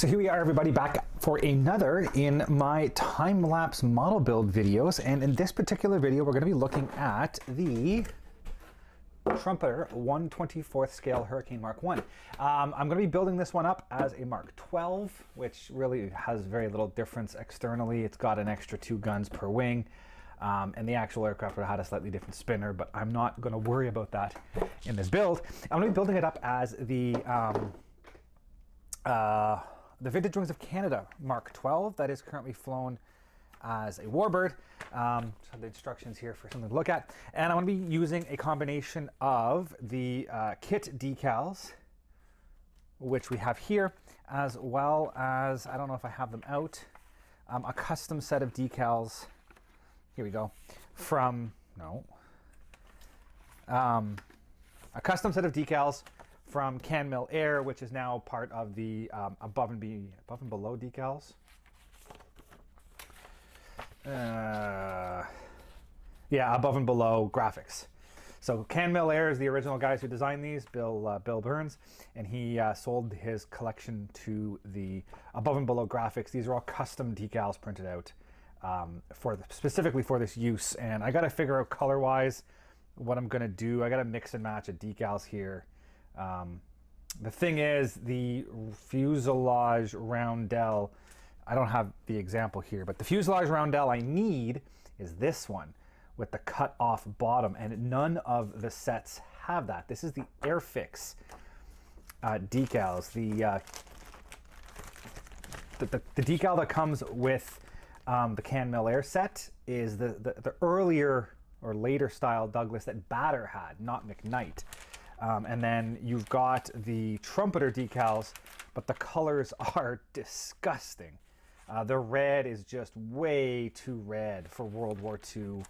So here we are, everybody, back for another in my time-lapse model build videos. And in this particular video, we're going to be looking at the Trumpeter 1/24th scale Hurricane MkI. I'm going to be building this one up as a Mark 12, which really has very little difference externally. It's got an extra 2 guns per wing. And the actual aircraft would have had a slightly different spinner, but I'm not going to worry about that in this build. I'm going to be building it up as the Vintage Wings of Canada Mark 12 that is currently flown as a warbird. So the instructions here for something to look at. And I'm going to be using a combination of the kit decals, which we have here, as well as, I don't know if I have them out, a custom set of decals. Here we go. A custom set of decals from MkI, which is now part of the above and below decals. Yeah, above and below graphics. So MkI is the original guys who designed these, Bill Burns, and he sold his collection to the above and below graphics. These are all custom decals printed out specifically for this use, and I got to figure out color-wise what I'm gonna do. I got to mix and match of decals here. The thing is, the fuselage roundel, I don't have the example here, but the fuselage roundel I need is this one with the cut off bottom, and none of the sets have that. This is the Airfix decals. The decal that comes with the MkI set is the earlier or later style Douglas that Batter had, not McKnight. And then you've got the Trumpeter decals, but the colors are disgusting. The red is just way too red for World War II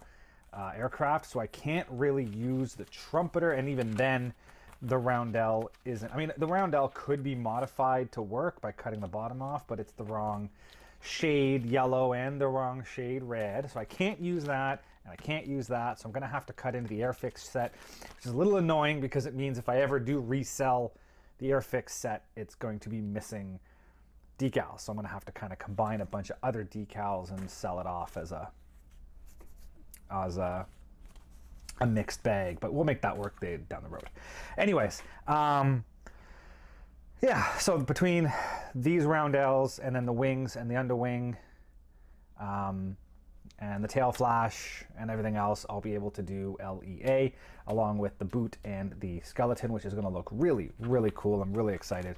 aircraft, so I can't really use the Trumpeter, and even then the roundel isn't. I mean, the roundel could be modified to work by cutting the bottom off, but it's the wrong shade yellow and the wrong shade red, so I can't use that, and I can't use that, so I'm going to have to cut into the Airfix set, which is a little annoying because it means if I ever do resell the Airfix set, it's going to be missing decals, so I'm going to have to kind of combine a bunch of other decals and sell it off as a mixed bag, but we'll make that work down the road. Anyways, yeah, so between these roundels and then the wings and the underwing and the tail flash and everything else, I'll be able to do LEA along with the boot and the skeleton, which is going to look really, really cool. I'm really excited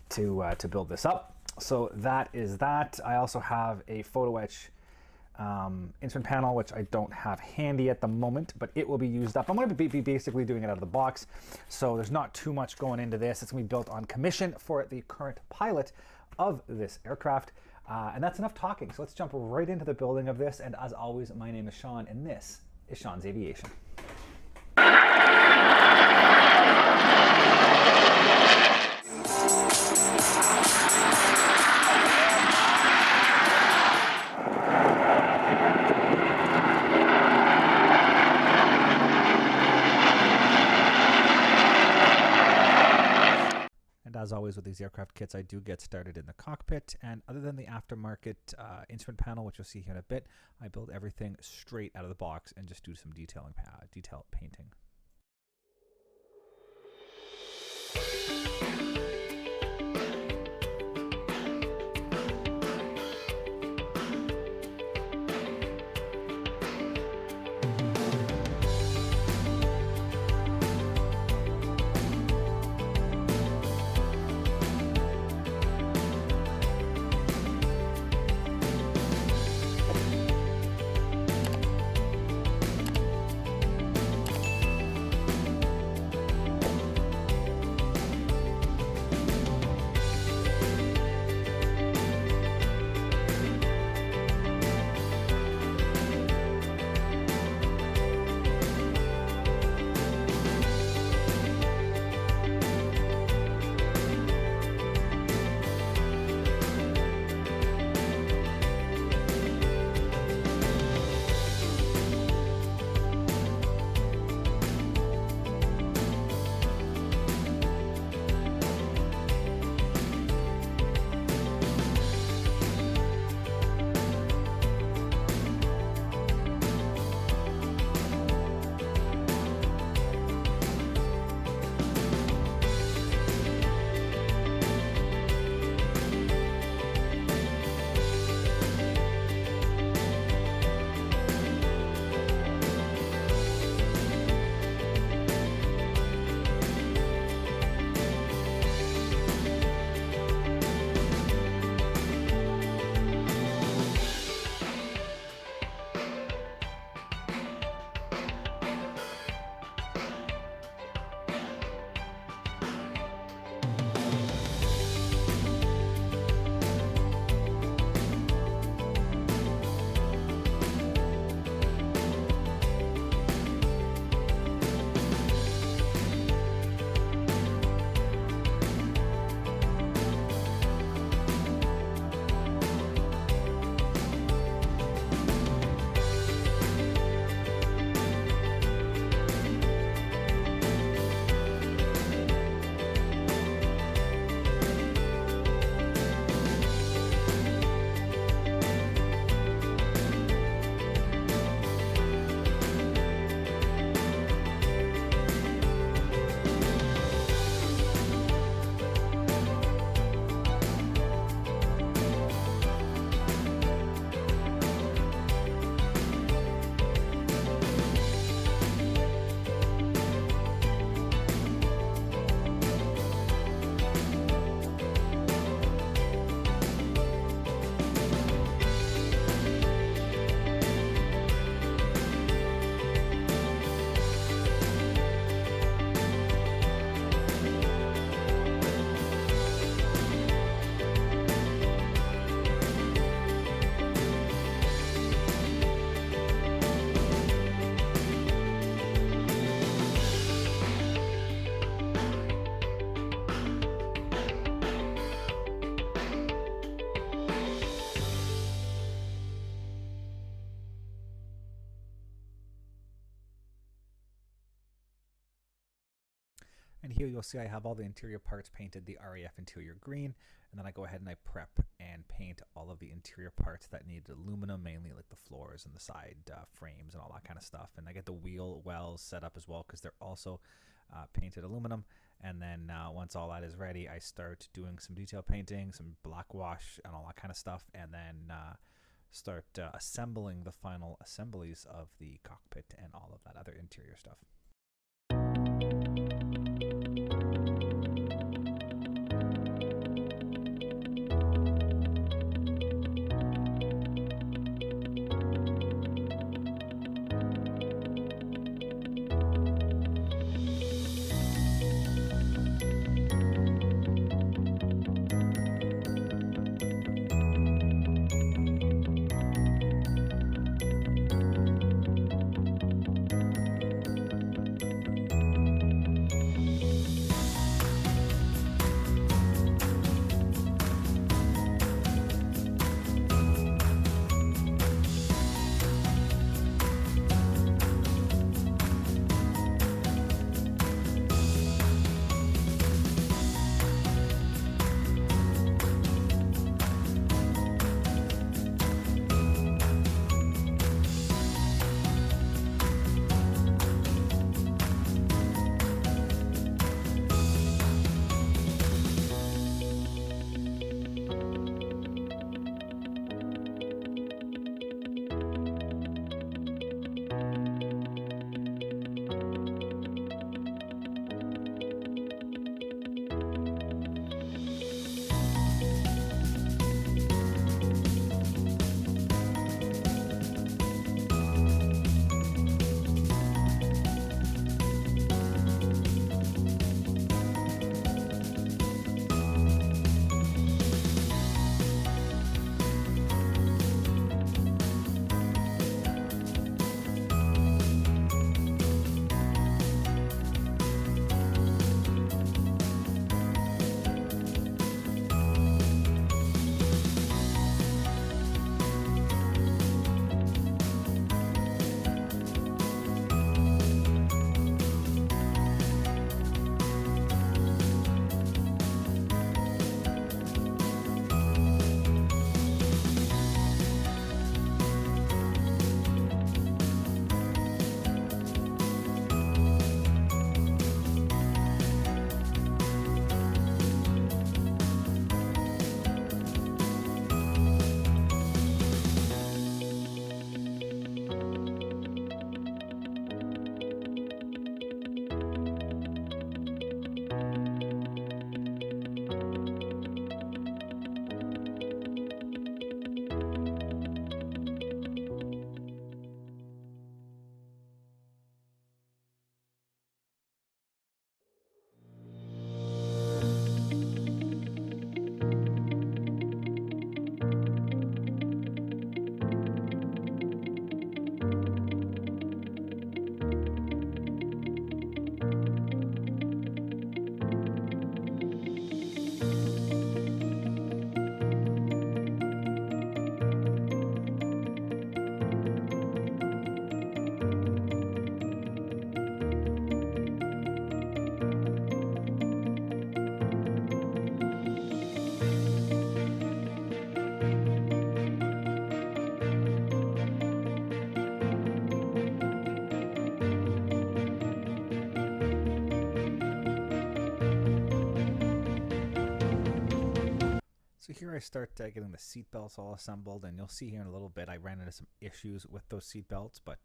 to build this up. So that is that. I also have a photo etch instrument panel, which I don't have handy at the moment, but it will be used up. I'm going to be basically doing it out of the box, so there's not too much going into this. It's going to be built on commission for the current pilot of this aircraft, and that's enough talking. So let's jump right into the building of this, and as always, my name is Sean, and this is Sean's Aviation. As always with these aircraft kits, I do get started in the cockpit, and other than the aftermarket instrument panel, which you'll see here in a bit, I build everything straight out of the box and just do some detail painting. here you'll see I have all the interior parts painted the RAF interior green, and then I go ahead and I prep and paint all of the interior parts that need aluminum, mainly like the floors and the side frames and all that kind of stuff. And I get the wheel wells set up as well because they're also painted aluminum. And then once all that is ready, I start doing some detail painting, some black wash and all that kind of stuff, and then start assembling the final assemblies of the cockpit and all of that other interior stuff. So here I start getting the seat belts all assembled, and you'll see here in a little bit I ran into some issues with those seat belts, but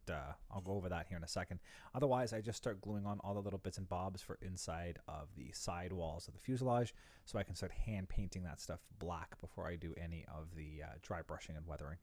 I'll go over that here in a second. Otherwise, I just start gluing on all the little bits and bobs for inside of the side walls of the fuselage, so I can start hand painting that stuff black before I do any of the dry brushing and weathering.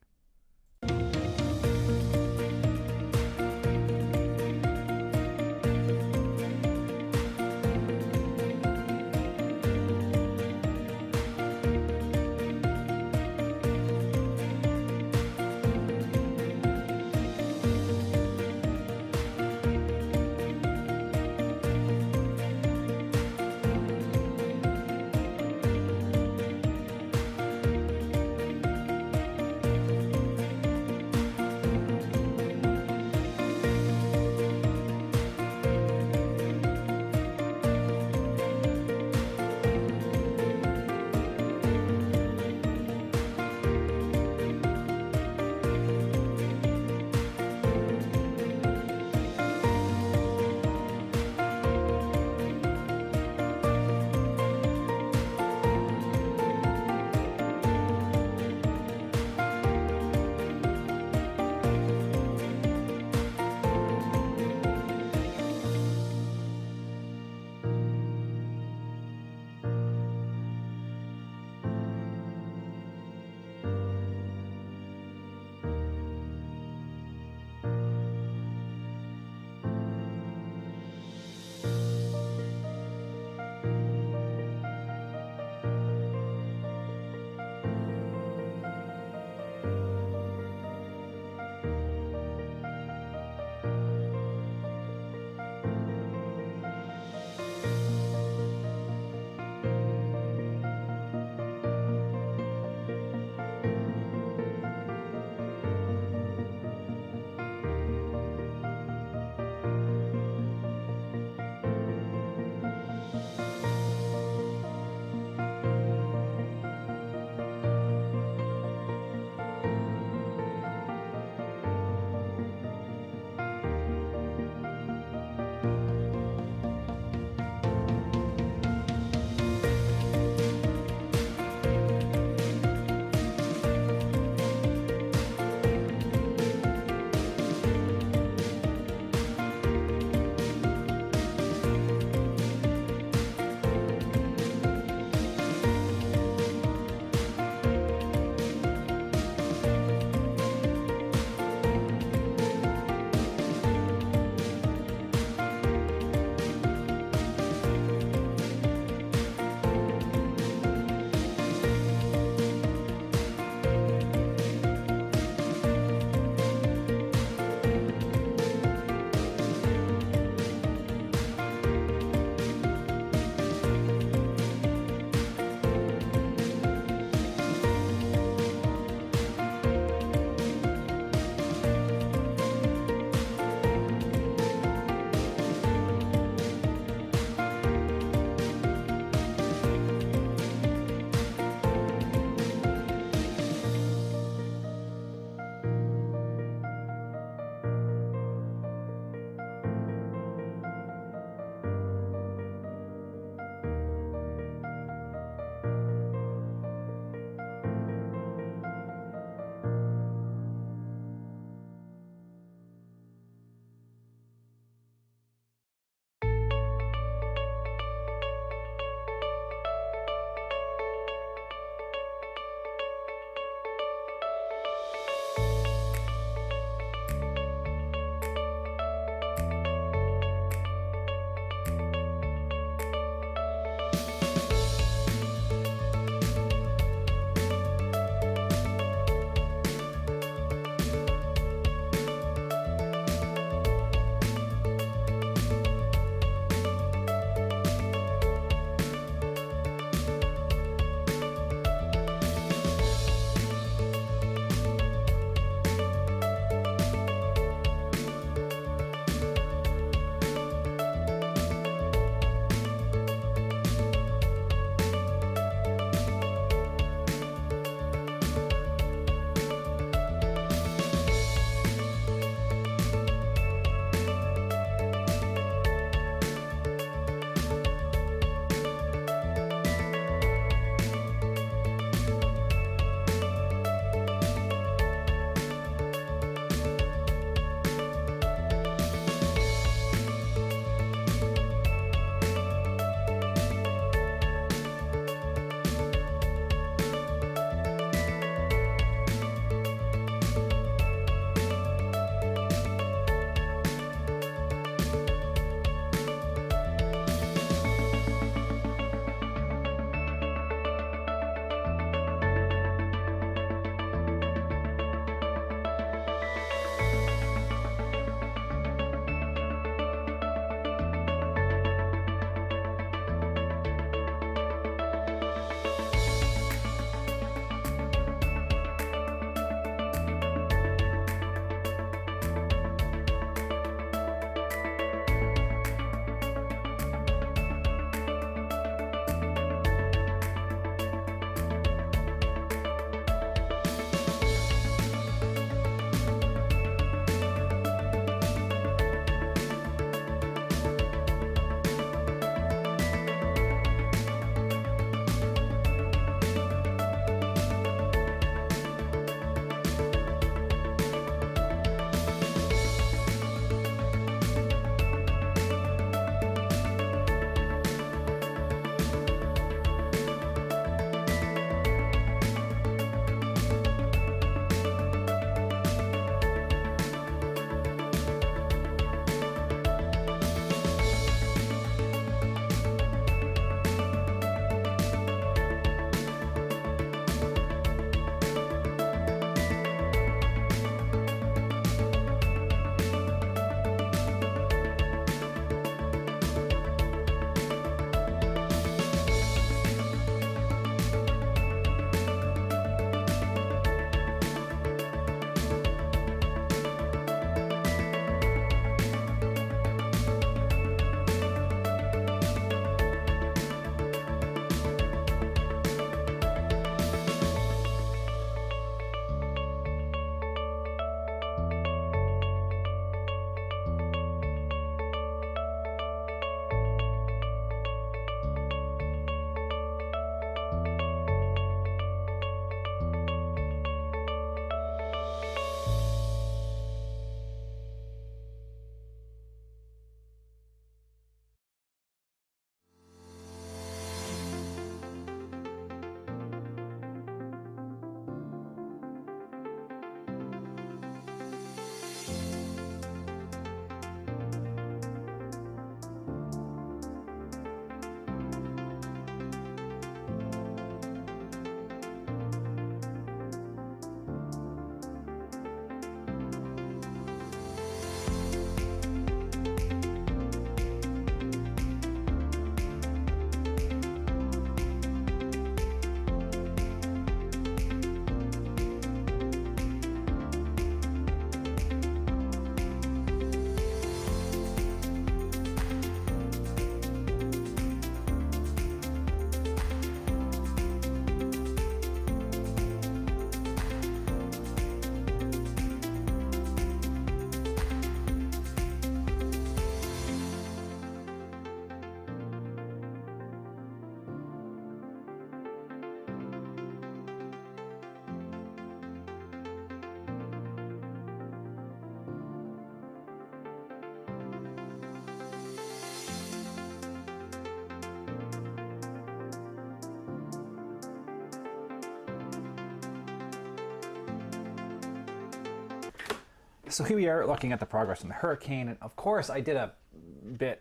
So here we are looking at the progress on the Hurricane, and of course I did a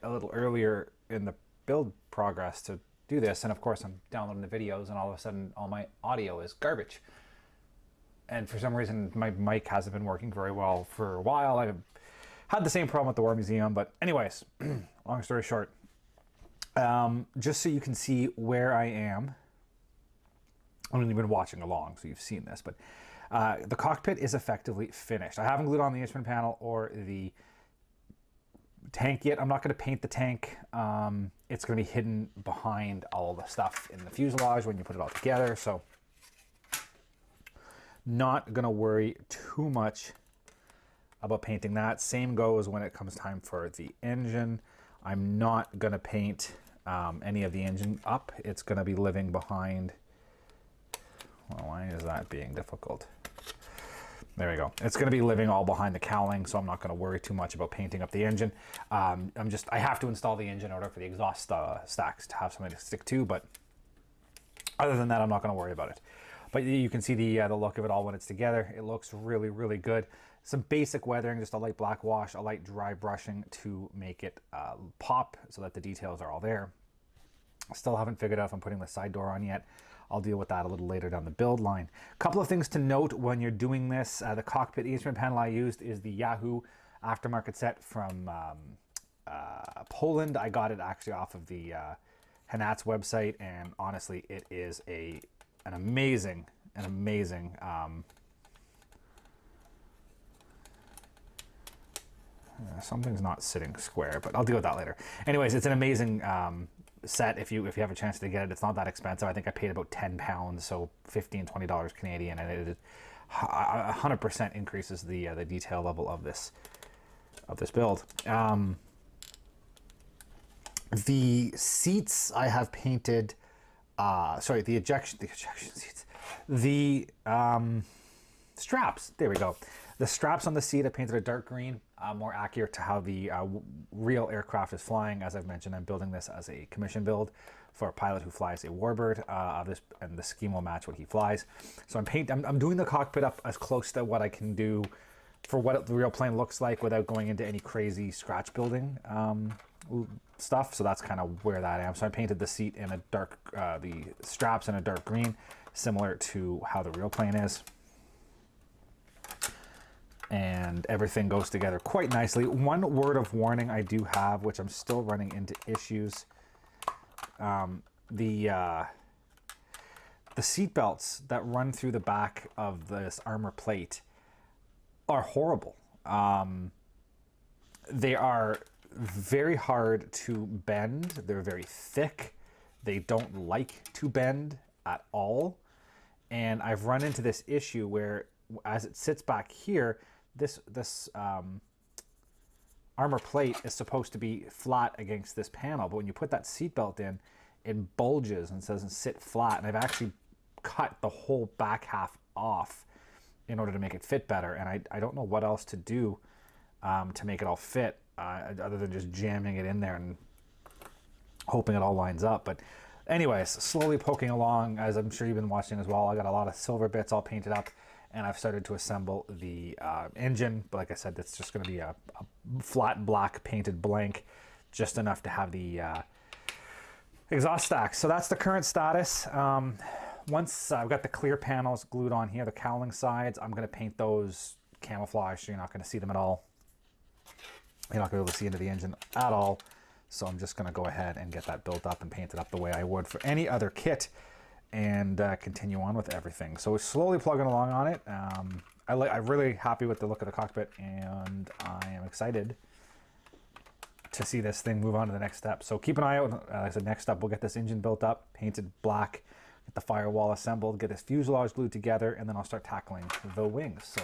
little earlier in the build progress to do this, and of course I'm downloading the videos and all of a sudden all my audio is garbage. And for some reason my mic hasn't been working very well for a while. I've had the same problem with the War Museum, but anyways, long story short, just so you can see where I am, I mean, you've been watching along, so you've seen this, but the cockpit is effectively finished. I haven't glued on the instrument panel or the tank yet. I'm not going to paint the tank. It's going to be hidden behind all the stuff in the fuselage when you put it all together. So not going to worry too much about painting that. Same goes when it comes time for the engine. I'm not going to paint any of the engine up. It's going to be living behind. Well, why is that being difficult? There we go. It's going to be living all behind the cowling, so I'm not going to worry too much about painting up the engine. I have to install the engine in order for the exhaust stacks to have something to stick to, but other than that, I'm not going to worry about it. But you can see the look of it all when it's together. It looks really, really good. Some basic weathering, just a light black wash, a light dry brushing to make it pop so that the details are all there. Still haven't figured out if I'm putting the side door on yet. I'll deal with that a little later down the build line. A couple of things to note when you're doing this. The cockpit instrument panel I used is the Yahoo aftermarket set from Poland. I got it actually off of the Hanat's website, and honestly, it is an amazing, something's not sitting square, but I'll deal with that later. Anyways, it's an amazing set if you have a chance to get it. It's not that expensive. I think I paid about £10, so $15-20 Canadian, and it 100% increases the detail level of this build. The seats I have painted. Sorry, the ejection seats. The straps. There we go. The straps on the seat I painted a dark green, more accurate to how the real aircraft is flying. As I've mentioned, I'm building this as a commission build for a pilot who flies a Warbird. And the scheme will match what he flies. So I'm doing the cockpit up as close to what I can do for what the real plane looks like without going into any crazy scratch building stuff. So that's kind of where that I am. So I painted the seat in a dark, the straps in a dark green, similar to how the real plane is. And everything goes together quite nicely. One word of warning I do have, which I'm still running into issues. The seat belts that run through the back of this armor plate are horrible. They are very hard to bend. They're very thick. They don't like to bend at all. And I've run into this issue where as it sits back here, this armor plate is supposed to be flat against this panel, but when you put that seatbelt in, it bulges and doesn't sit flat. And I've actually cut the whole back half off in order to make it fit better. And I don't know what else to do to make it all fit, other than just jamming it in there and hoping it all lines up. But anyways, slowly poking along, as I'm sure you've been watching as well. I got a lot of silver bits all painted up, and I've started to assemble the engine. But like I said, it's just going to be a flat black painted blank, just enough to have the exhaust stacks. So that's the current status. Once I've got the clear panels glued on here, the cowling sides, I'm going to paint those camouflage so you're not going to see them at all. You're not going to be able to see into the engine at all. So I'm just going to go ahead and get that built up and painted up the way I would for any other kit, and continue on with everything. So we're slowly plugging along on it. I'm really happy with the look of the cockpit, and I am excited to see this thing move on to the next step. So keep an eye out. Like I said, next up, we'll get this engine built up, painted black, get the firewall assembled, get this fuselage glued together, and then I'll start tackling the wings. So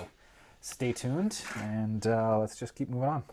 stay tuned, and let's just keep moving on.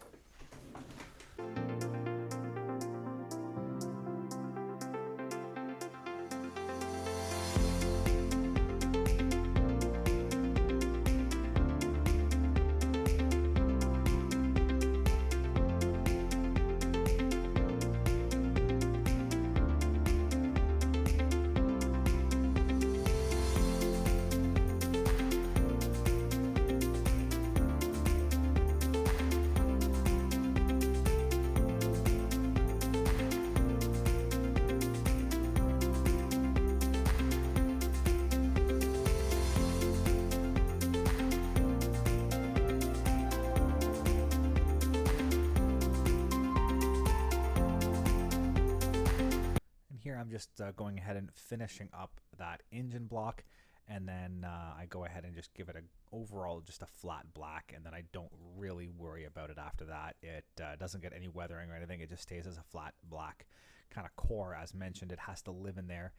just going ahead and finishing up that engine block, and then I go ahead and just give it overall just a flat black, and then I don't really worry about it after that. It doesn't get any weathering or anything. It just stays as a flat black kind of core. As mentioned, it has to live in there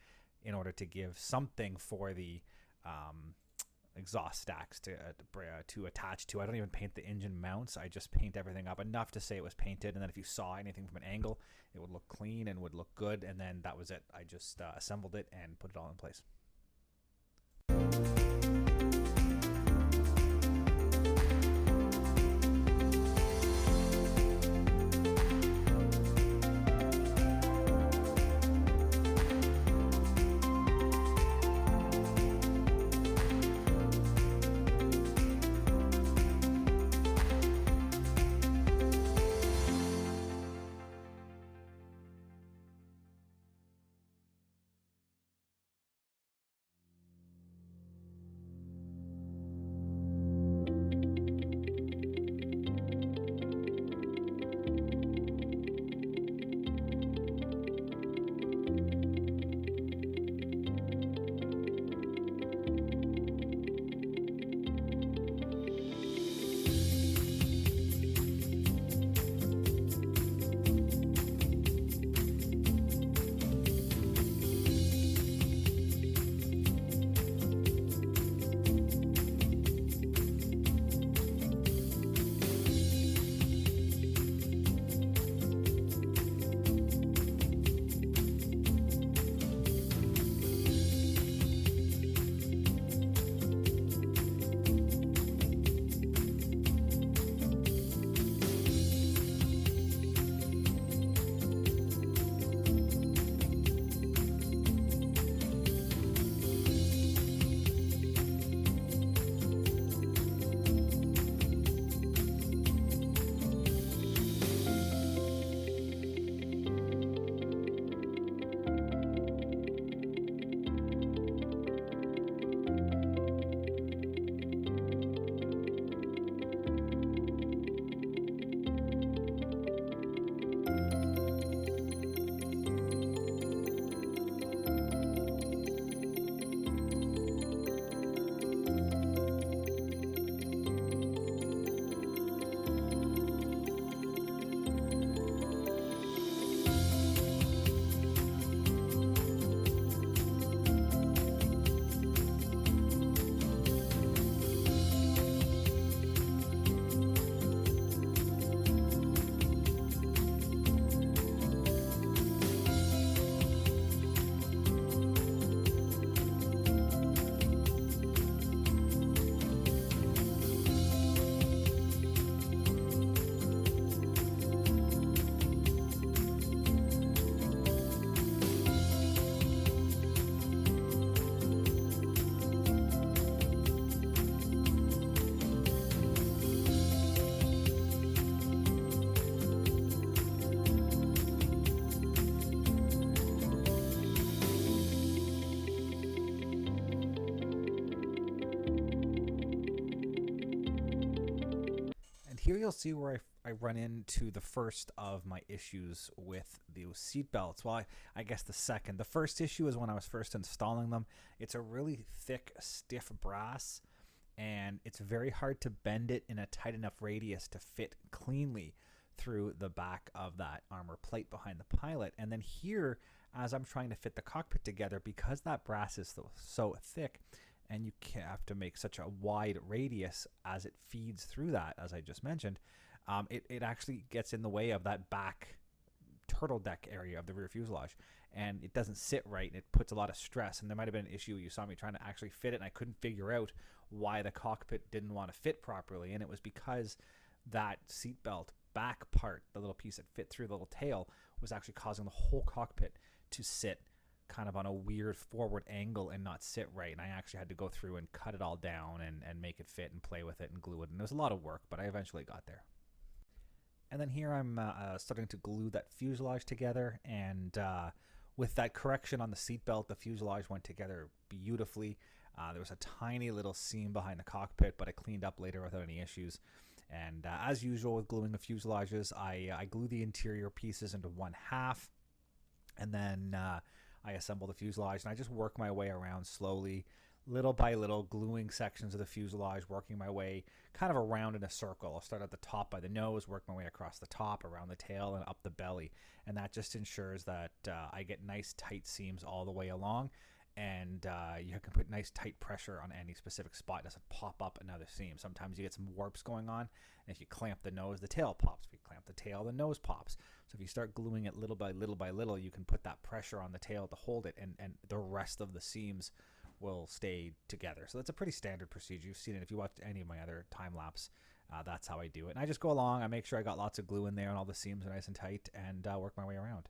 in order to give something for the exhaust stacks to attach to. I don't even paint the engine mounts. I just paint everything up enough to say it was painted, and then if you saw anything from an angle, it would look clean and would look good, and then that was it. I just assembled it and put it all in place. Here you'll see where I run into the first of my issues with the seat belts. Well, I guess the second. The first issue is when I was first installing them. It's a really thick, stiff brass, and it's very hard to bend it in a tight enough radius to fit cleanly through the back of that armor plate behind the pilot. And then here, as I'm trying to fit the cockpit together, because that brass is so thick, and you have to make such a wide radius as it feeds through that, as I just mentioned, it actually gets in the way of that back turtle deck area of the rear fuselage, and it doesn't sit right, and it puts a lot of stress. And there might have been an issue you saw me trying to actually fit it, and I couldn't figure out why the cockpit didn't want to fit properly, and it was because that seatbelt back part, the little piece that fit through the little tail, was actually causing the whole cockpit to sit kind of on a weird forward angle and not sit right. And I actually had to go through and cut it all down and make it fit and play with it and glue it. And it was a lot of work, but I eventually got there. And then here I'm starting to glue that fuselage together, and with that correction on the seatbelt, the fuselage went together beautifully. There was a tiny little seam behind the cockpit, but I cleaned up later without any issues. And as usual with gluing the fuselages, I glue the interior pieces into one half, and then I assemble the fuselage, and I just work my way around slowly, little by little, gluing sections of the fuselage, working my way kind of around in a circle. I'll start at the top by the nose, work my way across the top, around the tail, and up the belly. And that just ensures that I get nice tight seams all the way along, and you can put nice tight pressure on any specific spot. It doesn't pop up another seam. Sometimes you get some warps going on, and if you clamp the nose, the tail pops. If you clamp the tail, the nose pops. So if you start gluing it little by little by little, you can put that pressure on the tail to hold it, and the rest of the seams will stay together. So that's a pretty standard procedure. You've seen it if you watched any of my other time lapse. That's how I do it. And I just go along. I make sure I got lots of glue in there and all the seams are nice and tight, and work my way around.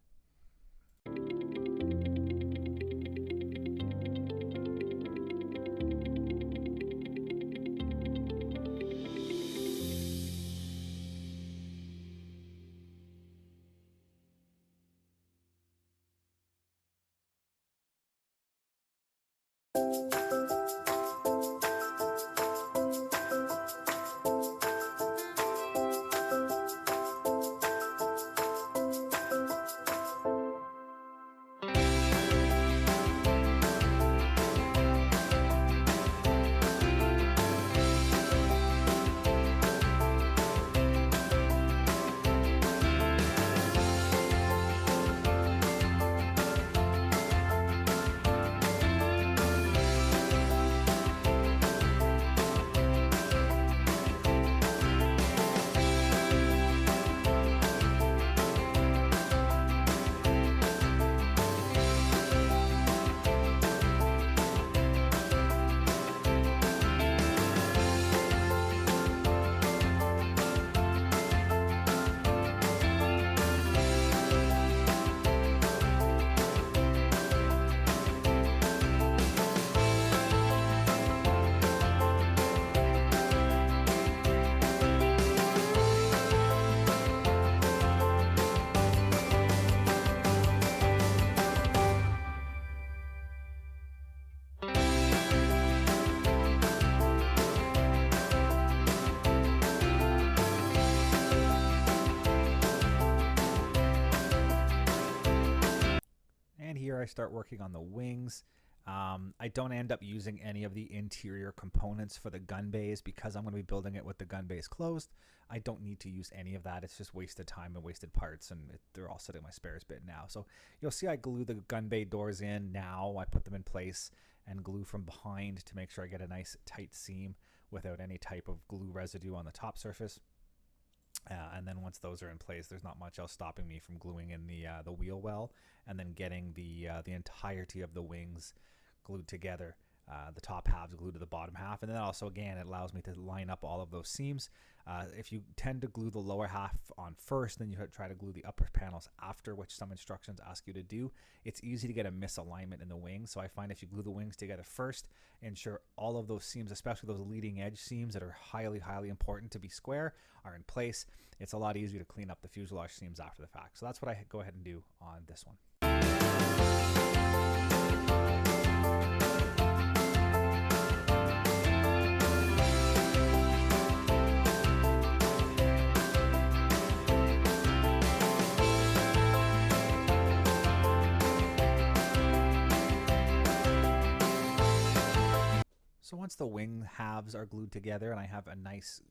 Here I start working on the wings. I don't end up using any of the interior components for the gun bays because I'm going to be building it with the gun bays closed. I don't need to use any of that. It's just wasted time and wasted parts, and they're all sitting in my spares bin now. So you'll see I glue the gun bay doors in now. I put them in place and glue from behind to make sure I get a nice tight seam without any type of glue residue on the top surface. And then once those are in place, there's not much else stopping me from gluing in the wheel well, and then getting the entirety of the wings glued together. The top halves glued to the bottom half, and then also again it allows me to line up all of those seams. If you tend to glue the lower half on first, then you try to glue the upper panels after, which some instructions ask you to do. It's easy to get a misalignment in the wings, so I find if you glue the wings together first, ensure all of those seams, especially those leading edge seams that are highly important to be square, are in place. It's a lot easier to clean up the fuselage seams after the fact. So that's what I go ahead and do on this one. So once the wing halves are glued together and I have a nice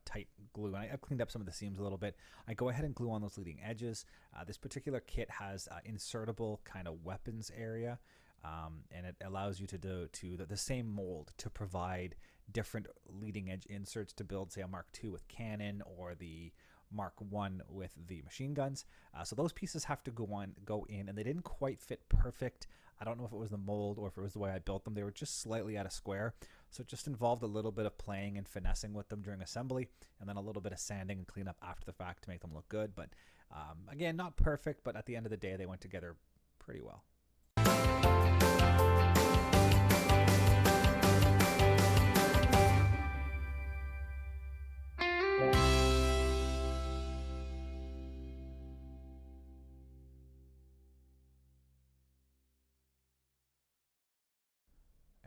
tight glue, and I've cleaned up some of the seams a little bit, I go ahead and glue on those leading edges. This particular kit has insertable kind of weapons area, and it allows you to do the same mold to provide different leading edge inserts to build, say, a Mark II with cannon or the Mark I with the machine guns. So those pieces have to go in, and they didn't quite fit perfect. I don't know if it was the mold or if it was the way I built them. They were just slightly out of square. So it just involved a little bit of playing and finessing with them during assembly, and then a little bit of sanding and cleanup after the fact to make them look good. But again, not perfect, but at the end of the day, they went together pretty well.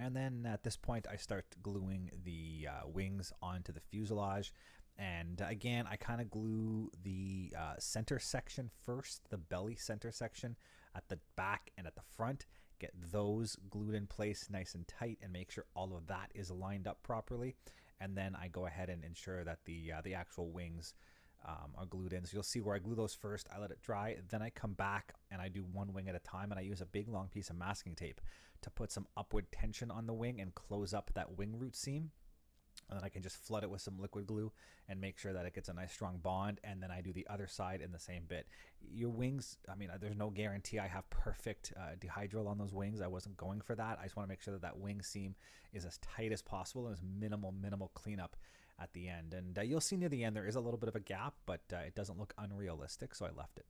And then at this point, I start gluing the wings onto the fuselage. And again, I kind of glue the center section first, the belly center section. at the back and at the front. Get those glued in place nice and tight and make sure all of that is lined up properly. And then I go ahead and ensure that the actual wings are glued in. So you'll see where I glue those first, I let it dry, then I come back and I do one wing at a time, and I use a big long piece of masking tape to put some upward tension on the wing and close up that wing root seam. And then I can just flood it with some liquid glue and make sure that it gets a nice strong bond. And then I do the other side in the same bit. Your wings, I mean, there's no guarantee I have perfect dehydral on those wings. I wasn't going for that. I just want to make sure that that wing seam is as tight as possible and as minimal cleanup at the end. And you'll see near the end there is a little bit of a gap, but it doesn't look unrealistic, so I left it.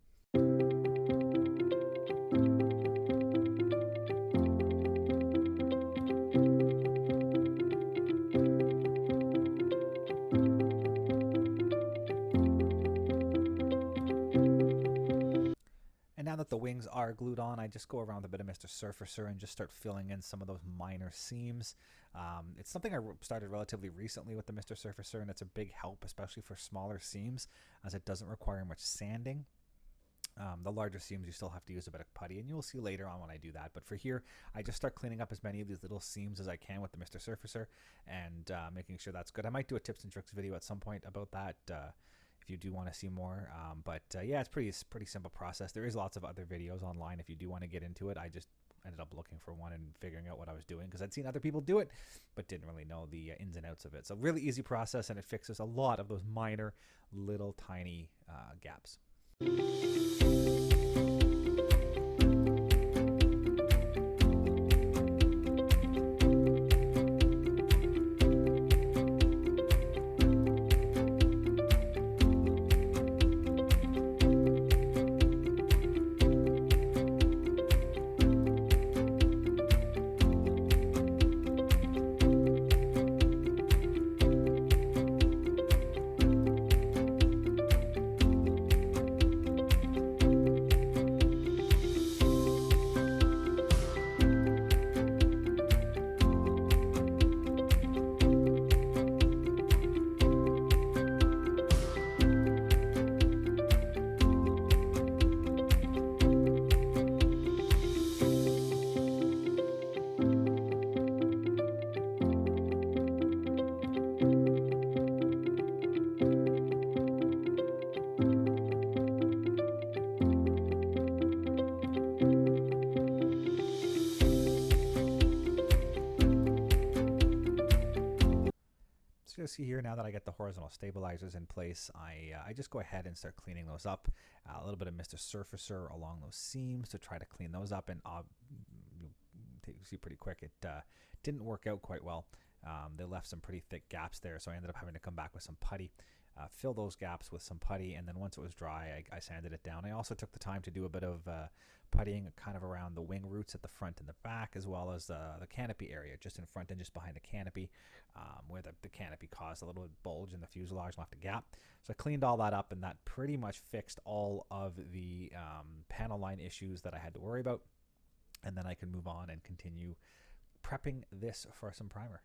Now that the wings are glued on, I just go around with a bit of Mr. Surfacer and just start filling in some of those minor seams. It's something I started relatively recently with the Mr. Surfacer, and it's a big help, especially for smaller seams, as it doesn't require much sanding. The larger seams, you still have to use a bit of putty, and you'll see later on when I do that. But for here, I just start cleaning up as many of these little seams as I can with the Mr. Surfacer and making sure that's good. I might do a tips and tricks video at some point about that. If you do want to see more, yeah, it's pretty simple process. There is lots of other videos online if you do want to get into it. I just ended up looking for one and figuring out what I was doing because I'd seen other people do it, but didn't really know the ins and outs of it. So really easy process, and it fixes a lot of those minor, little tiny gaps. So you'll see here, now that I get the horizontal stabilizers in place, I just go ahead and start cleaning those up. A little bit of Mr. Surfacer along those seams to try to clean those up, and you see pretty quick it didn't work out quite well. They left some pretty thick gaps there, so I ended up having to come back with some putty, fill those gaps with some putty, and then once it was dry, I sanded it down. I also took the time to do a bit of puttying kind of around the wing roots at the front and the back, as well as the canopy area, just in front and just behind the canopy, where the canopy caused a little bulge in the fuselage, left a gap. So I cleaned all that up, and that pretty much fixed all of the panel line issues that I had to worry about. And then I can move on and continue prepping this for some primer.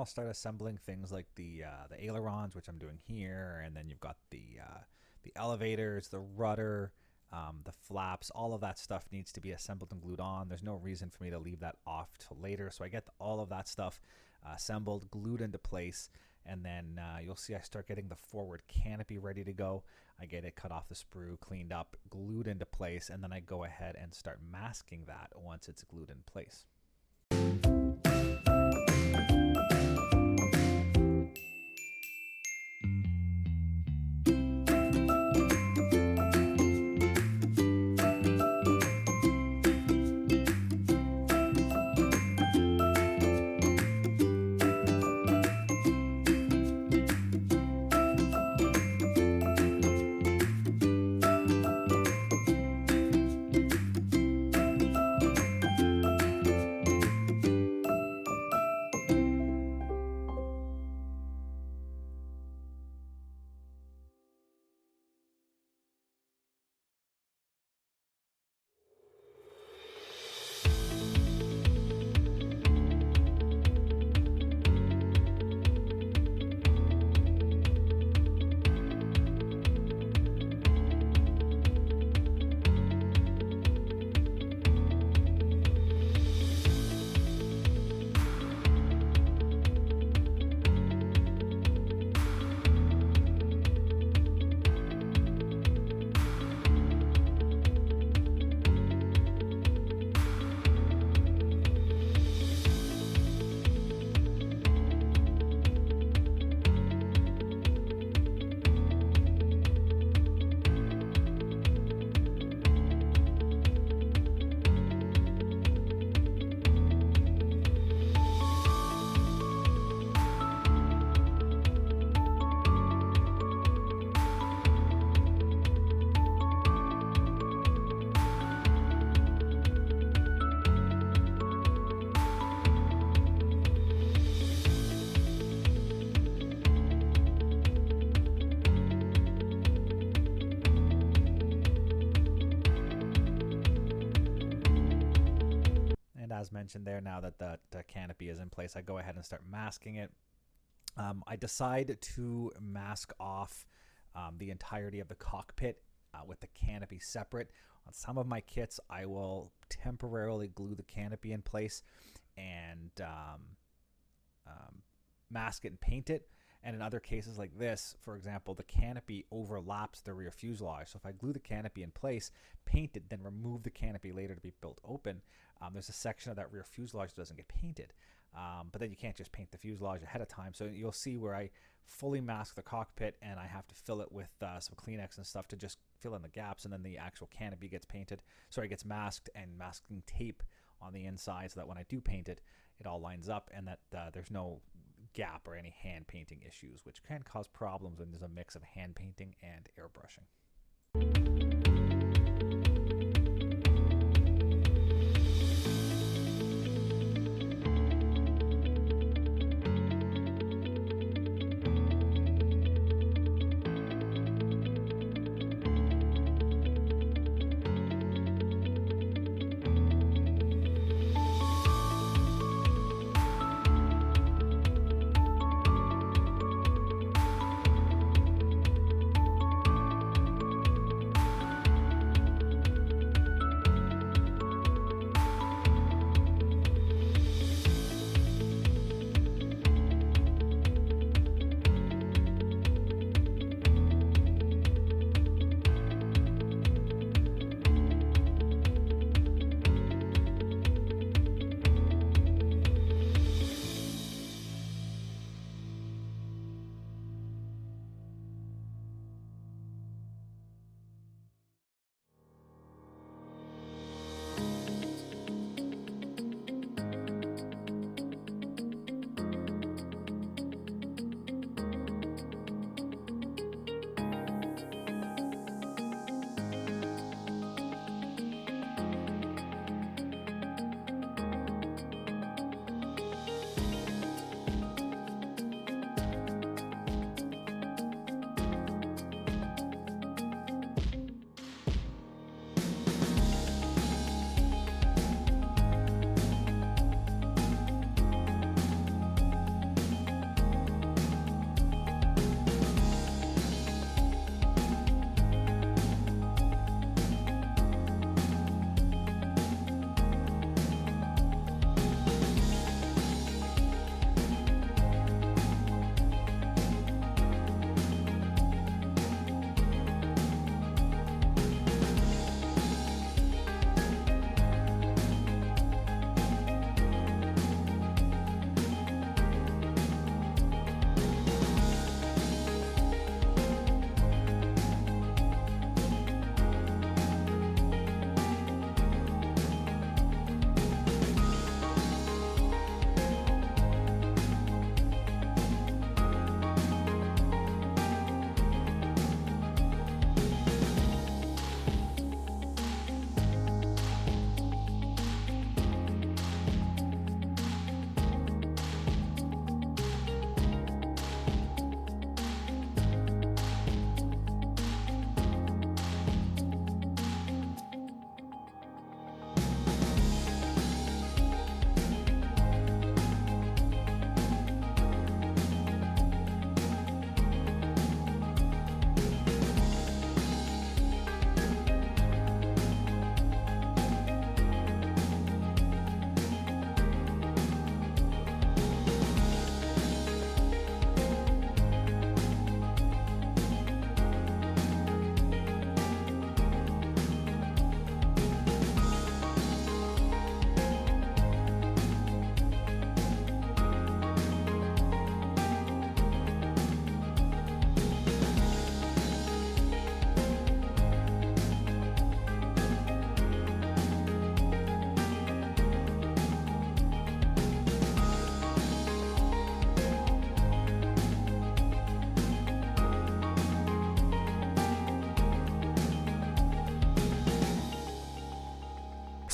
I'll start assembling things like the ailerons, which I'm doing here, and then you've got the elevators, the rudder, the flaps. All of that stuff needs to be assembled and glued on. There's no reason for me to leave that off till later, so I get all of that stuff assembled, glued into place, and then you'll see I start getting the forward canopy ready to go. I get it cut off the sprue, cleaned up, glued into place, and then I go ahead and start masking that once it's glued in place. As mentioned there, now that the canopy is in place, I go ahead and start masking it. I decide to mask off the entirety of the cockpit with the canopy separate. On some of my kits, I will temporarily glue the canopy in place and mask it and paint it. And in other cases like this, for example, the canopy overlaps the rear fuselage. So if I glue the canopy in place, paint it, then remove the canopy later to be built open, there's a section of that rear fuselage that doesn't get painted. But then you can't just paint the fuselage ahead of time. So you'll see where I fully mask the cockpit and I have to fill it with some Kleenex and stuff to just fill in the gaps, and then the actual canopy gets painted. Sorry, it gets masked, and masking tape on the inside so that when I do paint it, it all lines up and that there's no gap or any hand painting issues, which can cause problems when there's a mix of hand painting and airbrushing.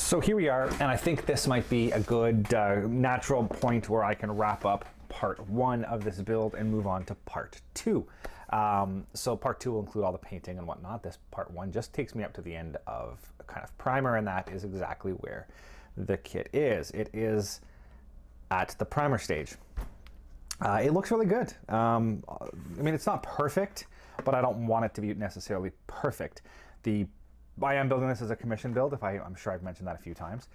So here we are, and I think this might be a good natural point where I can wrap up part 1 of this build and move on to part 2. So part 2 will include all the painting and whatnot. This part 1 just takes me up to the end of a kind of primer, and that is exactly where the kit is. It is at the primer stage. It looks really good. I mean, it's not perfect, but I don't want it to be necessarily perfect. I am building this as a commission build, I'm sure I've mentioned that a few times.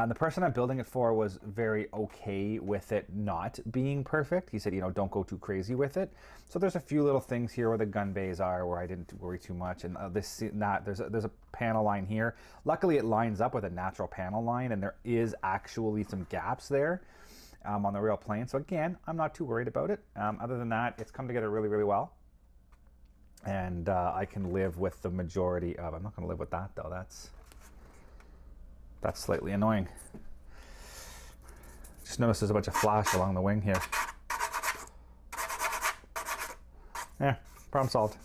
The person I'm building it for was very okay with it not being perfect. He said, you know, don't go too crazy with it. So there's a few little things here where the gun bays are where I didn't worry too much. And there's a panel line here. Luckily, it lines up with a natural panel line, and there is actually some gaps there on the real plane. So again, I'm not too worried about it. Other than that, it's come together really, really well. And I can live with the majority of. I'm not going to live with that though. That's slightly annoying. Just noticed there's a bunch of flash along the wing here. Yeah, problem solved.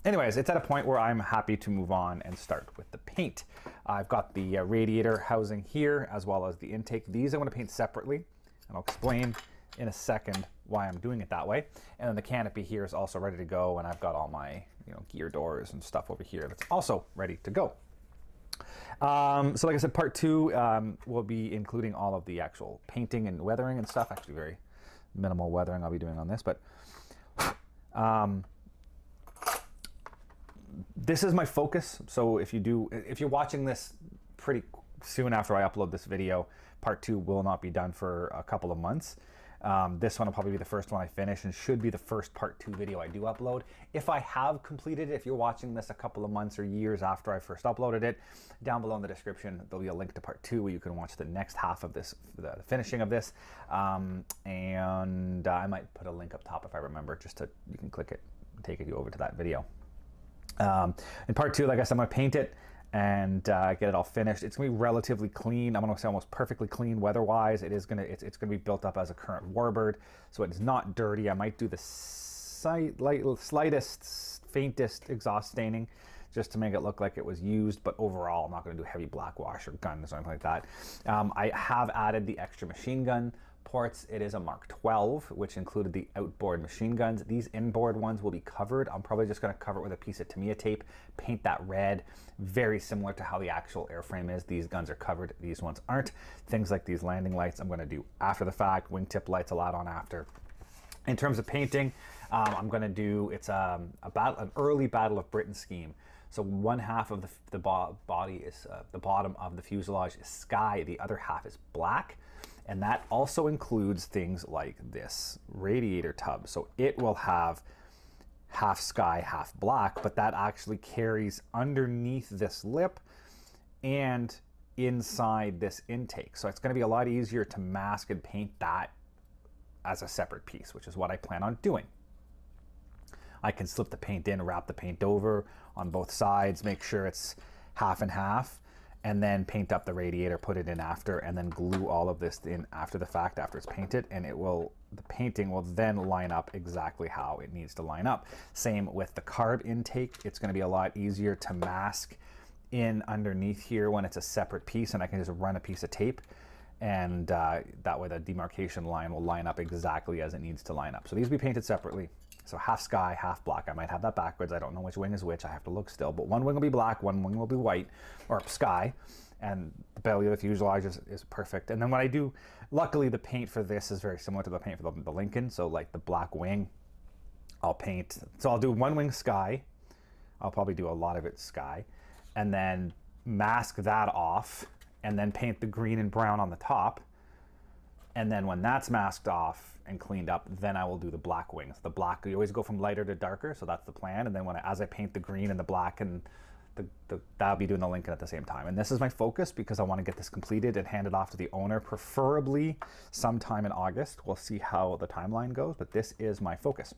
Anyways, it's at a point where I'm happy to move on and start with the paint. I've got the radiator housing here as well as the intake. These I want to paint separately, and I'll explain in a second why I'm doing it that way. And then the canopy here is also ready to go, and I've got all my gear doors and stuff over here that's also ready to go. So like I said, part 2 will be including all of the actual painting and weathering and stuff. Actually, very minimal weathering I'll be doing on this, but this is my focus. So if you're watching this pretty soon after I upload this video, part 2 will not be done for a couple of months. This one will probably be the first one I finish and should be the first part 2 video I do upload. If I have completed it, if you're watching this a couple of months or years after I first uploaded it, down below in the description, there'll be a link to part 2 where you can watch the next half of this, the finishing of this. And I might put a link up top if I remember, you can click it and take you over to that video. In part 2, like I said, I'm gonna paint it and get it all finished. It's gonna be relatively clean. I'm gonna say almost perfectly clean weather-wise. It's gonna be built up as a current warbird, so it's not dirty. I might do the slightest, faintest exhaust staining just to make it look like it was used, but overall, I'm not gonna do heavy black wash or guns or anything like that. I have added the extra machine gun ports. It is a Mark 12, which included the outboard machine guns. These inboard ones will be covered. I'm probably just going to cover it with a piece of Tamiya tape, paint that red, very similar to how the actual airframe is. These guns are covered, these ones aren't. Things like these landing lights I'm going to do after the fact, wingtip lights a lot on after. In terms of painting, I'm going to do, it's an early Battle of Britain scheme. So one half of the body is, the bottom of the fuselage is sky, the other half is black. And that also includes things like this radiator tub. So it will have half sky, half black, but that actually carries underneath this lip and inside this intake. So it's going to be a lot easier to mask and paint that as a separate piece, which is what I plan on doing. I can slip the paint in, wrap the paint over on both sides, make sure it's half and half, and then paint up the radiator, put it in after, and then glue all of this in after the fact, after it's painted, and the painting will then line up exactly how it needs to line up. Same with the carb intake. It's gonna be a lot easier to mask in underneath here when it's a separate piece, and I can just run a piece of tape, and that way the demarcation line will line up exactly as it needs to line up. So these will be painted separately. So half sky, half black. I might have that backwards. I don't know which wing is which. I have to look still. But one wing will be black, one wing will be white, or sky. And the belly of the fuselage is perfect. And then what I do, luckily the paint for this is very similar to the paint for the Lincoln. So like the black wing, I'll paint. So I'll do one wing sky. I'll probably do a lot of it sky. And then mask that off. And then paint the green and brown on the top. And then when that's masked off and cleaned up, then I will do the black wings. The black, you always go from lighter to darker, so that's the plan. And then as I paint the green and the black, and I'll be doing the Lincoln at the same time. And this is my focus because I want to get this completed and hand it off to the owner, preferably sometime in August. We'll see how the timeline goes, but this is my focus.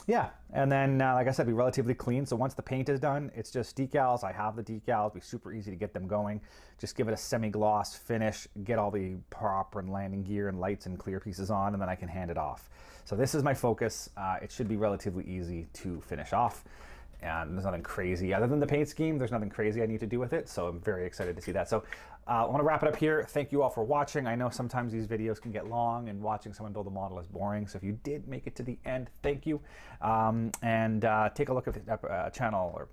Yeah, and then like I said, be relatively clean. So once the paint is done, it's just decals. I have the decals, be super easy to get them going. Just give it a semi-gloss finish, get all the prop and landing gear and lights and clear pieces on, and then I can hand it off. So this is my focus. It should be relatively easy to finish off. and there's nothing crazy other than the paint scheme. There's nothing crazy I need to do with it, so I'm very excited to see that. So I want to wrap it up here. Thank you all for watching. I know sometimes these videos can get long, and watching someone build a model is boring. So if you did make it to the end, thank you. Take a look at the channel, or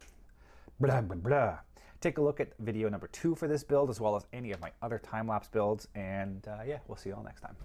blah, blah, blah. Take a look at video number 2 for this build, as well as any of my other time-lapse builds. And yeah, we'll see you all next time.